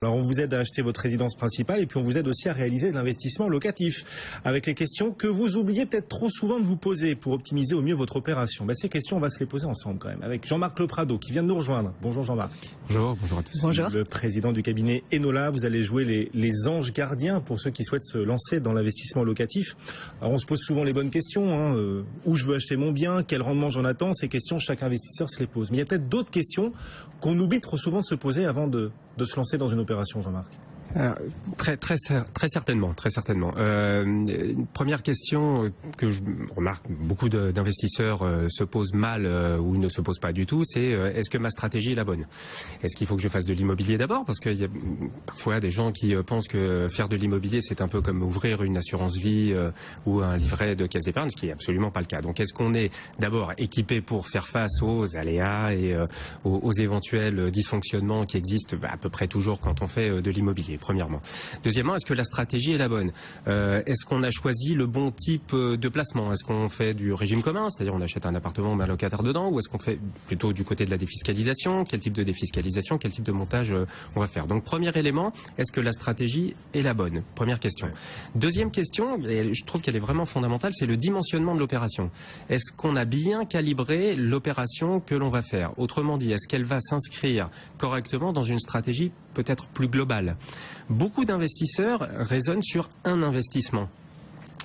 Alors on vous aide à acheter votre résidence principale et puis on vous aide aussi à réaliser de l'investissement locatif avec les questions que vous oubliez peut-être trop souvent de vous poser pour optimiser au mieux votre opération. Ces questions, on va se les poser ensemble quand même avec Jean-Marc Le Prado qui vient de nous rejoindre. Bonjour Jean-Marc. Bonjour à tous. Bonjour. Le président du cabinet Enola, vous allez jouer les anges gardiens pour ceux qui souhaitent se lancer dans l'investissement locatif. Alors on se pose souvent les bonnes questions, où je veux acheter mon bien, quel rendement j'en attends, ces questions chaque investisseur se les pose. Mais il y a peut-être d'autres questions qu'on oublie trop souvent de se poser avant de se lancer dans une opération, Jean-Marc. Très certainement. Une première question que je remarque beaucoup d'investisseurs se posent mal ou ne se posent pas du tout, c'est est-ce que ma stratégie est la bonne? Est-ce qu'il faut que je fasse de l'immobilier d'abord? Parce qu'il y a parfois des gens qui pensent que faire de l'immobilier c'est un peu comme ouvrir une assurance vie ou un livret de caisse d'épargne, ce qui est absolument pas le cas. Donc est-ce qu'on est d'abord équipé pour faire face aux aléas et aux éventuels dysfonctionnements qui existent à peu près toujours quand on fait de l'immobilier? Premièrement. Deuxièmement, est-ce que la stratégie est la bonne? Est-ce qu'on a choisi le bon type de placement? Est-ce qu'on fait du régime commun, c'est-à-dire on achète un appartement, on met un locataire dedans, ou est-ce qu'on fait plutôt du côté de la défiscalisation? Quel type de défiscalisation, quel type de montage on va faire? Donc premier élément, est-ce que la stratégie est la bonne? Première question. Deuxième question, et je trouve qu'elle est vraiment fondamentale, c'est le dimensionnement de l'opération. Est-ce qu'on a bien calibré l'opération que l'on va faire? Autrement dit, est-ce qu'elle va s'inscrire correctement dans une stratégie peut-être plus globale? Beaucoup d'investisseurs raisonnent sur un investissement.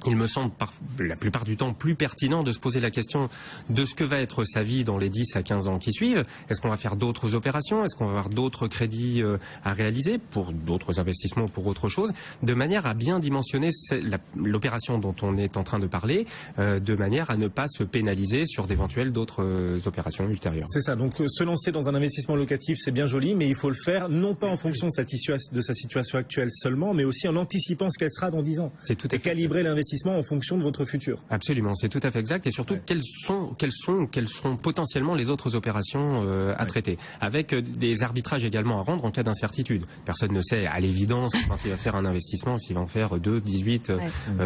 Il me semble la plupart du temps plus pertinent de se poser la question de ce que va être sa vie dans les 10 à 15 ans qui suivent. Est-ce qu'on va faire d'autres opérations? Est-ce qu'on va avoir d'autres crédits à réaliser pour d'autres investissements ou pour autre chose? De manière à bien dimensionner l'opération dont on est en train de parler, de manière à ne pas se pénaliser sur d'éventuelles d'autres opérations ultérieures. C'est ça, donc se lancer dans un investissement locatif c'est bien joli, mais il faut le faire non pas en fonction de sa situation actuelle seulement, mais aussi en anticipant ce qu'elle sera dans 10 ans. C'est tout à fait calibrer l'investissement en fonction de votre futur. Absolument, c'est tout à fait exact. Et surtout, quelles sont potentiellement les autres opérations à traiter, avec des arbitrages également à rendre en cas d'incertitude. Personne ne sait à l'évidence quand il va faire un investissement, s'il va en faire 2, 18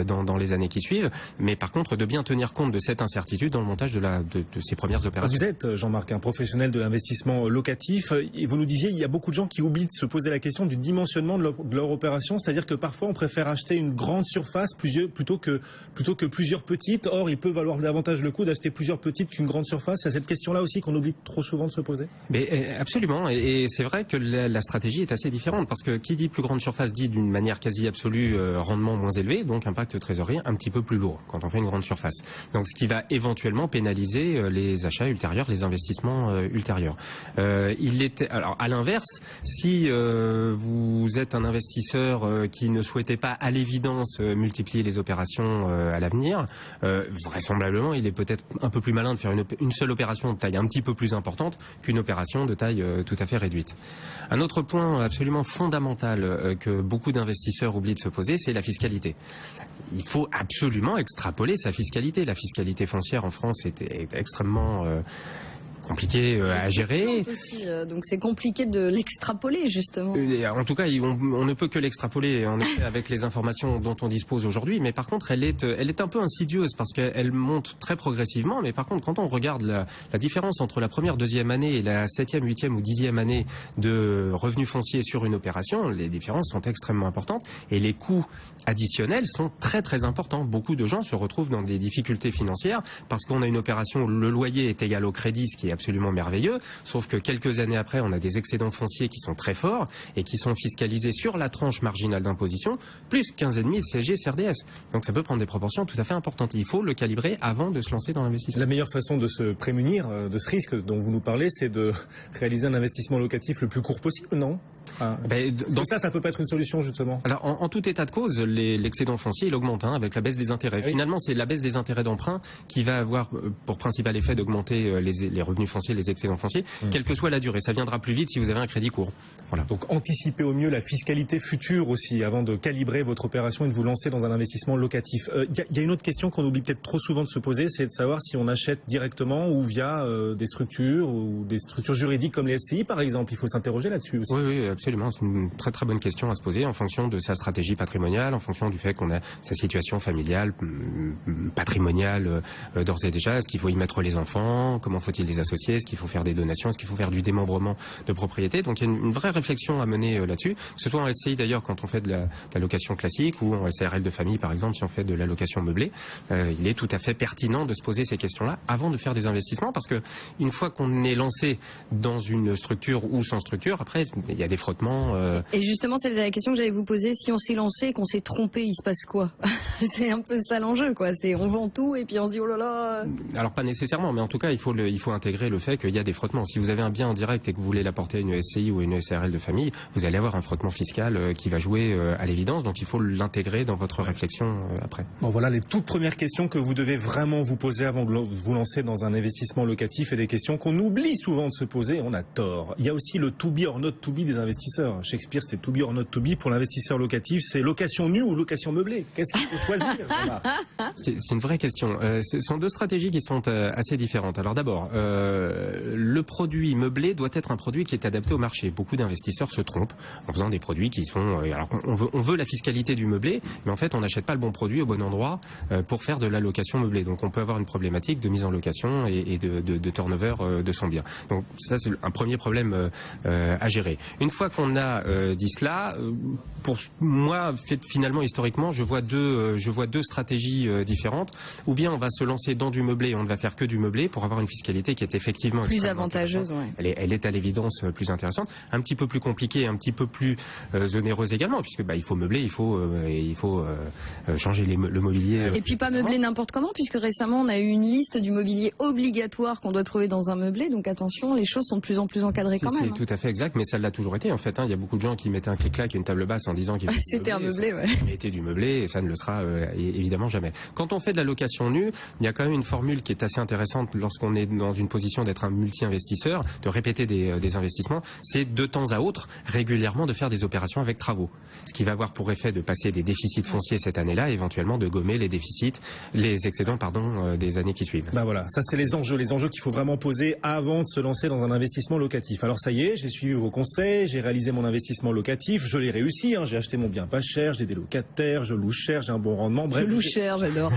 dans les années qui suivent. Mais par contre, de bien tenir compte de cette incertitude dans le montage de ces premières opérations. Vous êtes, Jean-Marc, un professionnel de l'investissement locatif. Et vous nous disiez, il y a beaucoup de gens qui oublient de se poser la question du dimensionnement de leur opération. C'est-à-dire que parfois, on préfère acheter une grande surface plutôt que plusieurs petites. Or, il peut valoir davantage le coup d'acheter plusieurs petites qu'une grande surface. C'est cette question-là aussi qu'on oublie trop souvent de se poser. Mais absolument. Et c'est vrai que la stratégie est assez différente parce que qui dit plus grande surface dit d'une manière quasi absolue rendement moins élevé, donc impact trésorerie un petit peu plus lourd quand on fait une grande surface. Donc ce qui va éventuellement pénaliser les achats ultérieurs, les investissements ultérieurs. Alors à l'inverse, si vous êtes un investisseur qui ne souhaitait pas à l'évidence multiplier les opérations à l'avenir, vraisemblablement il est peut-être un peu plus malin de faire une seule opération de taille un petit peu plus importante qu'une opération de taille tout à fait réduite. Un autre point absolument fondamental que beaucoup d'investisseurs oublient de se poser, c'est la fiscalité. Il faut absolument extrapoler sa fiscalité. La fiscalité foncière en France est extrêmement compliqué à gérer. Aussi, donc c'est compliqué de l'extrapoler justement. En tout cas, on ne peut que l'extrapoler en effet avec les informations dont on dispose aujourd'hui, mais par contre elle est un peu insidieuse parce qu'elle monte très progressivement, mais par contre quand on regarde la différence entre la première, deuxième année et la 7e, 8e ou 10e année de revenus fonciers sur une opération, les différences sont extrêmement importantes et les coûts additionnels sont très très importants. Beaucoup de gens se retrouvent dans des difficultés financières parce qu'on a une opération où le loyer est égal au crédit, ce qui est absolument merveilleux, sauf que quelques années après, on a des excédents fonciers qui sont très forts et qui sont fiscalisés sur la tranche marginale d'imposition, plus 15,5 CSG, CRDS. Donc ça peut prendre des proportions tout à fait importantes. Il faut le calibrer avant de se lancer dans l'investissement. La meilleure façon de se prémunir de ce risque dont vous nous parlez, c'est de réaliser un investissement locatif le plus court possible, non? Donc ça peut pas être une solution justement. Alors en tout état de cause, l'excédent foncier il augmente avec la baisse des intérêts. Oui. Finalement, c'est la baisse des intérêts d'emprunt qui va avoir pour principal effet d'augmenter les revenus fonciers, les excédents fonciers, quelle que soit la durée. Ça viendra plus vite si vous avez un crédit court. Voilà. Donc anticiper au mieux la fiscalité future aussi avant de calibrer votre opération et de vous lancer dans un investissement locatif. Il y a une autre question qu'on oublie peut-être trop souvent de se poser, c'est de savoir si on achète directement ou via des structures juridiques comme les SCI par exemple. Il faut s'interroger là-dessus aussi. Oui, absolument. C'est une très très bonne question à se poser en fonction de sa stratégie patrimoniale, en fonction du fait qu'on a sa situation familiale, patrimoniale d'ores et déjà. Est-ce qu'il faut y mettre les enfants? Comment faut-il les associer? Est-ce qu'il faut faire des donations? Est-ce qu'il faut faire du démembrement de propriété? Donc il y a une vraie réflexion à mener là-dessus, que ce soit en SCI d'ailleurs quand on fait de la location classique ou en SARL de famille par exemple si on fait de la location meublée. Il est tout à fait pertinent de se poser ces questions-là avant de faire des investissements, parce que une fois qu'on est lancé dans une structure ou sans structure, après il y a des frottements. Et justement, c'est la question que j'allais vous poser. Si on s'est lancé et qu'on s'est trompé, il se passe quoi? C'est un peu ça l'enjeu, quoi. C'est on vend tout et puis on se dit oh là là. Alors pas nécessairement, mais en tout cas il faut intégrer le fait qu'il y a des frottements. Si vous avez un bien en direct et que vous voulez l'apporter à une SCI ou à une SARL de famille, vous allez avoir un frottement fiscal qui va jouer à l'évidence. Donc il faut l'intégrer dans votre réflexion après. Bon, voilà les toutes premières questions que vous devez vraiment vous poser avant de vous lancer dans un investissement locatif, et des questions qu'on oublie souvent de se poser. On a tort. Il y a aussi le to be or not to be des investisseurs. Shakespeare, c'est to be or not to be. Pour l'investisseur locatif, c'est location nue ou location meublée. Qu'est-ce qu'il faut choisir? C'est une vraie question. Ce sont deux stratégies qui sont assez différentes. Alors d'abord, le produit meublé doit être un produit qui est adapté au marché. Beaucoup d'investisseurs se trompent en faisant des produits qui sont... alors on veut la fiscalité du meublé, mais en fait on n'achète pas le bon produit au bon endroit pour faire de la location meublée. Donc on peut avoir une problématique de mise en location et de turnover de son bien. Donc ça c'est un premier problème à gérer. Une fois qu'on a dit cela, pour moi finalement historiquement je vois deux stratégies différentes. Ou bien on va se lancer dans du meublé et on ne va faire que du meublé pour avoir une fiscalité qui est effectivement plus avantageuse. Ouais. Elle est à l'évidence plus intéressante, un petit peu plus compliquée, un petit peu plus onéreuse également, puisque il faut meubler, il faut changer le mobilier. Et puis pas meubler n'importe comment, puisque récemment on a eu une liste du mobilier obligatoire qu'on doit trouver dans un meublé. Donc attention, les choses sont de plus en plus encadrées quand même. C'est tout à fait exact, mais ça l'a toujours été en fait. Il y a beaucoup de gens qui mettaient un clic-clac et une table basse en disant qu'il c'était un meublé. Ouais. Ça a été du meublé et ça ne le sera évidemment jamais. Quand on fait de la location nue, il y a quand même une formule qui est assez intéressante lorsqu'on est dans une position d'être un multi-investisseur, de répéter des investissements, c'est de temps à autre, régulièrement, de faire des opérations avec travaux. Ce qui va avoir pour effet de passer des déficits fonciers cette année-là, et éventuellement de gommer les excédents des années qui suivent. Voilà, ça c'est les enjeux qu'il faut vraiment poser avant de se lancer dans un investissement locatif. Alors ça y est, j'ai suivi vos conseils, j'ai réalisé mon investissement locatif, je l'ai réussi, j'ai acheté mon bien pas cher, j'ai des locataires, je loue cher, j'ai un bon rendement, bref. Je loue cher, j'adore.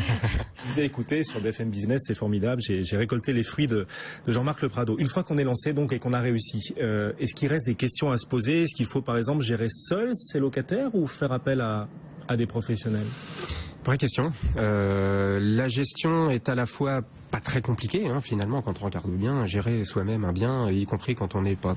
Je vous ai écouté sur BFM Business, c'est formidable, j'ai récolté les fruits de Jean-Marc Le Prado. Une fois qu'on est lancé donc et qu'on a réussi, est-ce qu'il reste des questions à se poser? Est-ce qu'il faut par exemple gérer seul ses locataires ou faire appel à des professionnels? Vraie question. La gestion est à la fois pas très compliquée finalement quand on regarde bien. Gérer soi-même un bien, y compris quand on n'est pas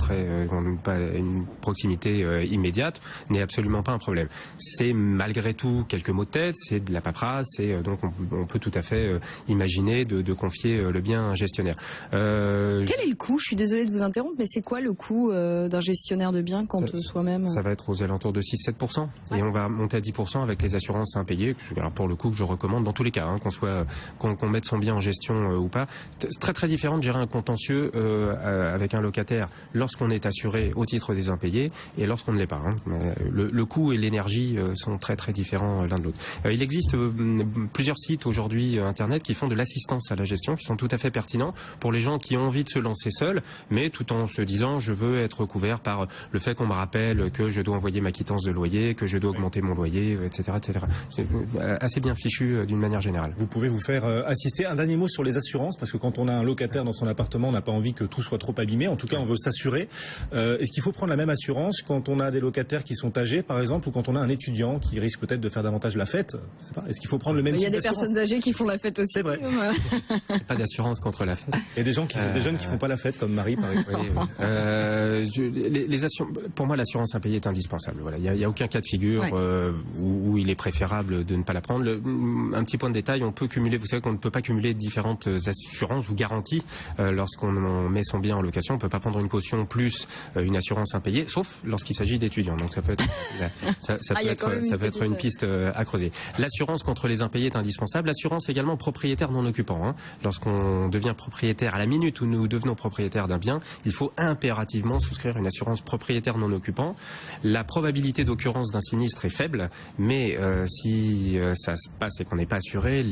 une proximité immédiate, n'est absolument pas un problème. C'est malgré tout quelques mots de tête, c'est de la paperasse, et donc on peut tout à fait imaginer de confier le bien à un gestionnaire. Quel est le coût? Je suis désolée de vous interrompre, mais c'est quoi le coût d'un gestionnaire de bien quand soi-même? Ça va être aux alentours de 6-7%, et on va monter à 10% avec les assurances impayées. Alors pour le coup que je recommande dans tous les cas, qu'on mette son bien en gestion ou pas. C'est très très différent de gérer un contentieux avec un locataire lorsqu'on est assuré au titre des impayés et lorsqu'on ne l'est pas. Le coût et l'énergie sont très très différents l'un de l'autre. Il existe plusieurs sites aujourd'hui internet qui font de l'assistance à la gestion, qui sont tout à fait pertinents pour les gens qui ont envie de se lancer seuls, mais tout en se disant je veux être couvert par le fait qu'on me rappelle que je dois envoyer ma quittance de loyer, que je dois augmenter mon loyer, etc. etc. C'est assez bien fichu d'une manière générale. Vous pouvez vous faire assister. Un dernier mot sur les assurances, parce que quand on a un locataire dans son appartement, on n'a pas envie que tout soit trop abîmé. En tout cas, on veut s'assurer. Est-ce qu'il faut prendre la même assurance quand on a des locataires qui sont âgés, par exemple, ou quand on a un étudiant qui risque peut-être de faire davantage la fête? Est-ce qu'il faut prendre le même type d'assurance? Il y a des personnes âgées qui font la fête aussi. C'est vrai. Pas d'assurance contre la fête. Il y a des jeunes qui font pas la fête, comme Marie, par exemple. Pour moi, l'assurance impayée est indispensable. Voilà. Il n'y a aucun cas de figure où il est préférable de ne pas la prendre. Un petit point de détail, on peut cumuler, vous savez qu'on ne peut pas cumuler différentes assurances ou garanties lorsqu'on met son bien en location. On ne peut pas prendre une caution plus une assurance impayée, sauf lorsqu'il s'agit d'étudiants. Donc ça peut être une piste à creuser. L'assurance contre les impayés est indispensable. L'assurance également propriétaire non occupant. Lorsqu'on devient propriétaire, à la minute où nous devenons propriétaires d'un bien, il faut impérativement souscrire une assurance propriétaire non occupant. La probabilité d'occurrence d'un sinistre est faible, mais si ça se passe et qu'on n'est pas assuré,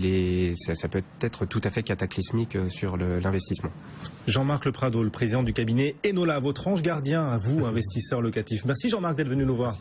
ça peut être tout à fait cataclysmique sur l'investissement. Jean-Marc Le Prado, le président du cabinet Enola, votre ange gardien à vous, investisseur locatif. Merci Jean-Marc d'être venu nous voir.